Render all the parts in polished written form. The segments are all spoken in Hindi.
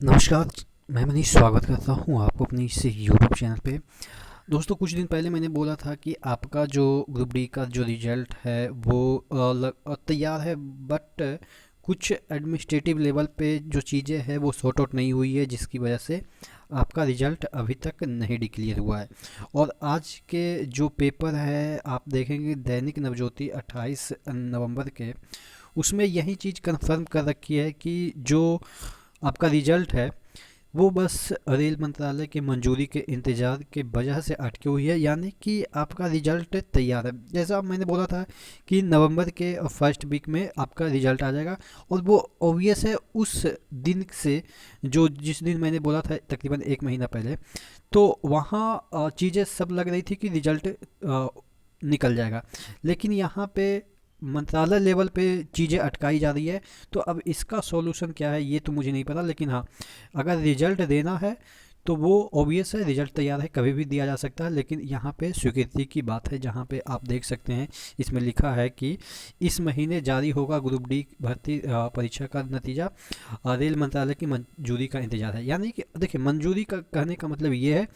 नमस्कार। मैं मनीष स्वागत करता हूँ आपको अपनी इस यूट्यूब चैनल पे। दोस्तों, कुछ दिन पहले मैंने बोला था कि आपका जो ग्रुप डी का जो रिजल्ट है वो तैयार है, बट कुछ एडमिनिस्ट्रेटिव लेवल पे जो चीज़ें हैं वो सॉर्ट आउट नहीं हुई है, जिसकी वजह से आपका रिजल्ट अभी तक नहीं डिक्लेयर हुआ है। और आज के जो पेपर है आप देखेंगे, दैनिक नवज्योति 28 नवंबर के, उसमें यही चीज़ कंफर्म कर रखी है कि जो आपका रिजल्ट है वो बस रेल मंत्रालय की मंजूरी के इंतज़ार के वजह से अटकी हुई है, यानी कि आपका रिजल्ट तैयार है। जैसा मैंने बोला था कि नवंबर के फर्स्ट वीक में आपका रिजल्ट आ जाएगा, और वो ऑब्वियस है उस दिन से, जो जिस दिन मैंने बोला था तकरीबन एक महीना पहले, तो वहाँ चीज़ें सब लग रही थी कि रिजल्ट निकल जाएगा। लेकिन यहाँ पे मंत्रालय लेवल पे चीज़ें अटकाई जा रही है। तो अब इसका सॉल्यूशन क्या है ये तो मुझे नहीं पता, लेकिन हाँ, अगर रिजल्ट देना है तो वो ऑब्वियस है, रिजल्ट तैयार है, कभी भी दिया जा सकता है। लेकिन यहाँ पे स्वीकृति की बात है, जहाँ पे आप देख सकते हैं इसमें लिखा है कि इस महीने जारी होगा ग्रुप डी भर्ती परीक्षा का नतीजा, रेल मंत्रालय की मंजूरी का इंतजार है। यानी कि देखिए, मंजूरी का कहने का मतलब ये है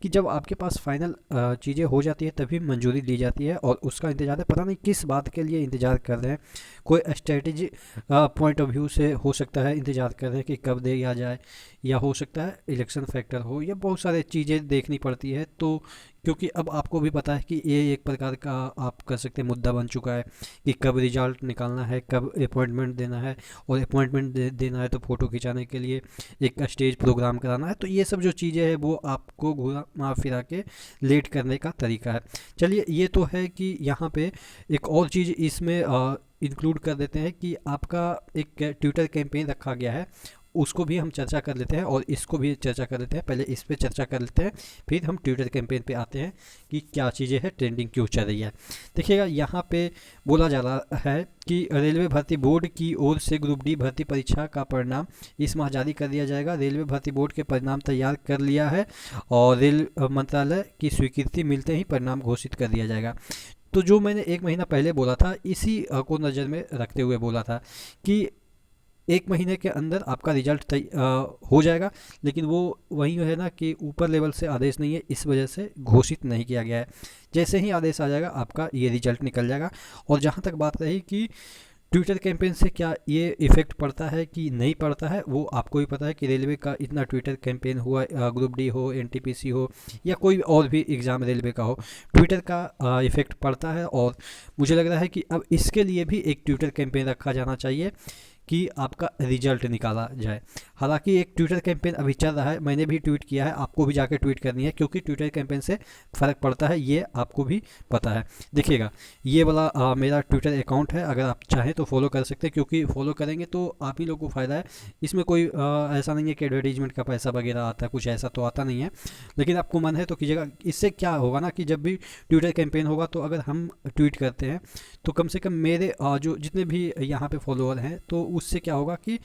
कि जब आपके पास फाइनल चीज़ें हो जाती है तभी मंजूरी दी जाती है, और उसका इंतजार है। पता नहीं किस बात के लिए इंतज़ार कर रहे हैं, कोई स्ट्रेटेजी पॉइंट ऑफ व्यू से हो सकता है इंतज़ार कर रहे हैं कि कब दिया जाए, या हो सकता है इलेक्शन फैक्टर हो, या बहुत सारी चीज़ें देखनी पड़ती है। तो क्योंकि अब आपको भी पता है कि ये एक प्रकार का आप कर सकते हैं मुद्दा बन चुका है कि कब रिजल्ट निकालना है, कब अपॉइंटमेंट देना है, और अपॉइंटमेंट देना है तो फ़ोटो खिंचाने के लिए एक स्टेज प्रोग्राम कराना है। तो ये सब जो चीज़ें हैं वो आपको घुमा फिरा के लेट करने का तरीका है। चलिए, ये तो है कि यहाँ पे एक और चीज़ इसमें इंक्लूड कर देते हैं कि आपका एक ट्विटर कैंपेन रखा गया है, उसको भी हम चर्चा कर लेते हैं, और इसको भी चर्चा कर लेते हैं। पहले इस पे चर्चा कर लेते हैं, फिर हम ट्विटर कैंपेन पे आते हैं कि क्या चीज़ें हैं, ट्रेंडिंग क्यों चल रही है। देखिएगा, यहाँ पे बोला जा रहा है कि रेलवे भर्ती बोर्ड की ओर से ग्रुप डी भर्ती परीक्षा का परिणाम इस माह जारी कर दिया जाएगा। रेलवे भर्ती बोर्ड के परिणाम तैयार कर लिया है, और रेल मंत्रालय की स्वीकृति मिलते ही परिणाम घोषित कर दिया जाएगा। तो जो मैंने एक महीना पहले बोला था, इसी को नज़र में रखते हुए बोला था कि एक महीने के अंदर आपका रिजल्ट हो जाएगा। लेकिन वो वही है ना कि ऊपर लेवल से आदेश नहीं है, इस वजह से घोषित नहीं किया गया है। जैसे ही आदेश आ जाएगा आपका ये रिजल्ट निकल जाएगा। और जहाँ तक बात रही कि ट्विटर कैंपेन से क्या ये इफ़ेक्ट पड़ता है कि नहीं पड़ता है, वो आपको भी पता है कि रेलवे का इतना ट्विटर कैंपेन हुआ, ग्रुप डी हो, एनटीपीसी हो, या कोई और भी एग्ज़ाम रेलवे का हो, ट्विटर का इफ़ेक्ट पड़ता है। और मुझे लग रहा है कि अब इसके लिए भी एक ट्विटर कैंपेन रखा जाना चाहिए कि आपका रिजल्ट निकाला जाए। हालांकि एक ट्विटर कैंपेन अभी चल रहा है, मैंने भी ट्वीट किया है, आपको भी जाकर ट्वीट करनी है, क्योंकि ट्विटर कैंपेन से फ़र्क पड़ता है, ये आपको भी पता है। देखिएगा, ये वाला मेरा ट्विटर अकाउंट है, अगर आप चाहें तो फॉलो कर सकते हैं, क्योंकि फॉलो करेंगे तो आप ही लोगों को फ़ायदा है। इसमें कोई ऐसा नहीं है कि एडवर्टीजमेंट का पैसा वगैरह आता है, कुछ ऐसा तो आता नहीं है। लेकिन आपको मन है तो कीजिएगा। इससे क्या होगा ना कि जब भी ट्विटर कैंपेन होगा, तो अगर हम ट्वीट करते हैं तो कम से कम मेरे जो जितने भी यहाँ पे फॉलोअर हैं, तो उससे क्या होगा कि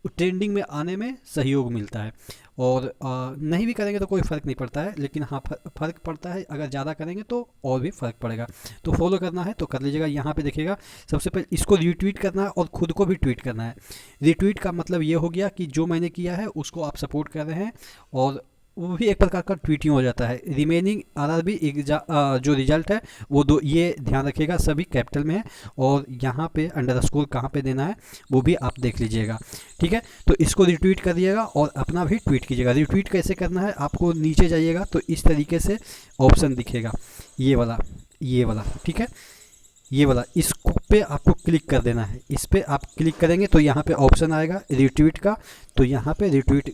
ट्रेंडिंग में आने में सहयोग मिलता है। और नहीं भी करेंगे तो कोई फ़र्क नहीं पड़ता है, लेकिन हाँ, फ़र्क पड़ता है अगर ज़्यादा करेंगे तो और भी फ़र्क पड़ेगा। तो फॉलो करना है तो कर लीजिएगा। यहाँ पे देखिएगा, सबसे पहले इसको रीट्वीट करना है और ख़ुद को भी ट्वीट करना है। रीट्वीट का मतलब ये हो गया कि जो मैंने किया है उसको आप सपोर्ट कर रहे हैं, और वो भी एक प्रकार का ट्वीटिंग हो जाता है। रिमेनिंग आरआरबी जो रिजल्ट है वो दो, ये ध्यान रखिएगा, सभी कैपिटल में है, और यहाँ पे अंडरस्कोर कहाँ पे देना है वो भी आप देख लीजिएगा। ठीक है, तो इसको रिट्वीट कर दिएगा और अपना भी ट्वीट कीजिएगा। रिट्वीट कैसे करना है, आपको नीचे जाइएगा तो इस तरीके से ऑप्शन दिखेगा, ये वाला, ये वाला, ठीक है, ये वाला, इस पे आपको क्लिक कर देना है। इस पे आप क्लिक करेंगे तो यहाँ पे ऑप्शन आएगा रिट्वीट का, तो यहाँ पे रिट्वीट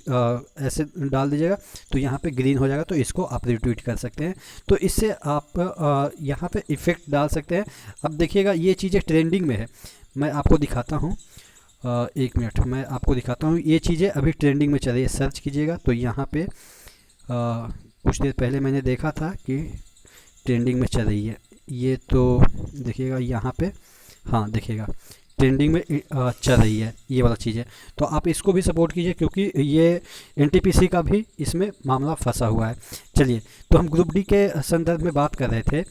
ऐसे डाल दीजिएगा, तो यहाँ पे ग्रीन हो जाएगा, तो इसको आप रिट्वीट कर सकते हैं। तो इससे आप यहाँ पे इफ़ेक्ट डाल सकते हैं। अब देखिएगा, ये चीज़ें ट्रेंडिंग में है, मैं आपको दिखाता हूँ। एक मिनट, मैं आपको दिखाता हूँ। ये चीज़ें अभी ट्रेंडिंग में चल रही है, सर्च कीजिएगा तो यहाँ पे कुछ देर पहले मैंने देखा था कि ट्रेंडिंग में चल रही है। ये तो देखिएगा यहाँ पे, हाँ देखिएगा ट्रेंडिंग में चल रही है ये वाला चीज़ है। तो आप इसको भी सपोर्ट कीजिए, क्योंकि ये एनटीपीसी का भी इसमें मामला फंसा हुआ है। चलिए, तो हम ग्रुप डी के संदर्भ में बात कर रहे थे।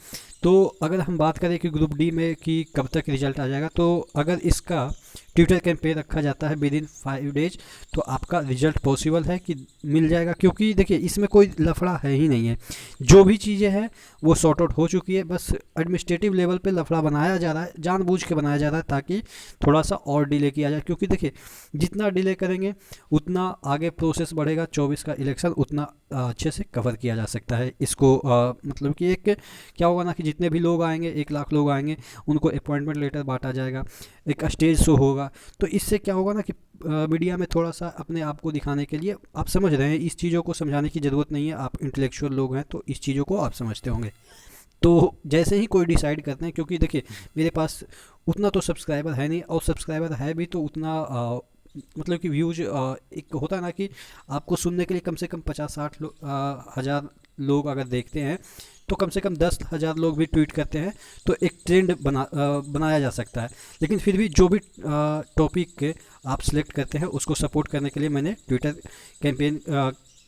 तो अगर हम बात करें कि ग्रुप डी में कि कब तक रिजल्ट आ जाएगा, तो अगर इसका ट्विटर कैंपेन रखा जाता है विद इन 5 डेज, तो आपका रिजल्ट पॉसिबल है कि मिल जाएगा। क्योंकि देखिए इसमें कोई लफड़ा है ही नहीं है, जो भी चीज़ें हैं वो सॉर्ट आउट हो चुकी है, बस एडमिनिस्ट्रेटिव लेवल पे लफड़ा बनाया जा रहा है, जानबूझ के बनाया जा रहा है ताकि थोड़ा सा और डिले किया जाए। क्योंकि देखिए जितना डिले करेंगे उतना आगे प्रोसेस बढ़ेगा, 24 का इलेक्शन उतना अच्छे से कवर किया जा सकता है इसको। मतलब कि एक क्या होगा ना कि जितने भी लोग आएंगे, 1 लाख लोग आएंगे, उनको अपॉइंटमेंट लेटर बांटा जाएगा, एक स्टेज शो होगा, तो इससे क्या होगा ना कि मीडिया में थोड़ा सा अपने आप को दिखाने के लिए, आप समझ रहे हैं, इस चीज़ों को समझाने की ज़रूरत नहीं है, आप इंटेलेक्चुअल लोग हैं तो इस चीज़ों को आप समझते होंगे। तो जैसे ही कोई डिसाइड करते हैं, क्योंकि देखिए मेरे पास उतना तो सब्सक्राइबर है नहीं, और सब्सक्राइबर है भी तो उतना मतलब कि व्यूज एक होता है ना कि आपको सुनने के लिए कम से कम 50-60 हज़ार लोग अगर देखते हैं तो कम से कम 10,000 लोग भी ट्वीट करते हैं, तो एक ट्रेंड बनाया जा सकता है। लेकिन फिर भी जो भी टॉपिक के आप सिलेक्ट करते हैं उसको सपोर्ट करने के लिए मैंने ट्विटर कैंपेन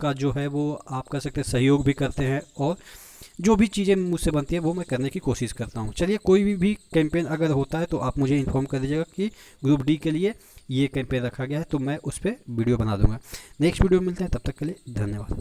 का जो है वो आप कह सकते हैं सहयोग भी करते हैं, और जो भी चीज़ें मुझसे बनती है वो मैं करने की कोशिश करता हूँ। चलिए कोई भी कैंपेन अगर होता है तो आप मुझे इन्फॉर्म कर दीजिएगा कि ग्रुप डी के लिए ये कैंपेन रखा गया है, तो मैं उस पर वीडियो बना दूंगा। नेक्स्ट वीडियो मिलते हैं, तब तक के लिए धन्यवाद।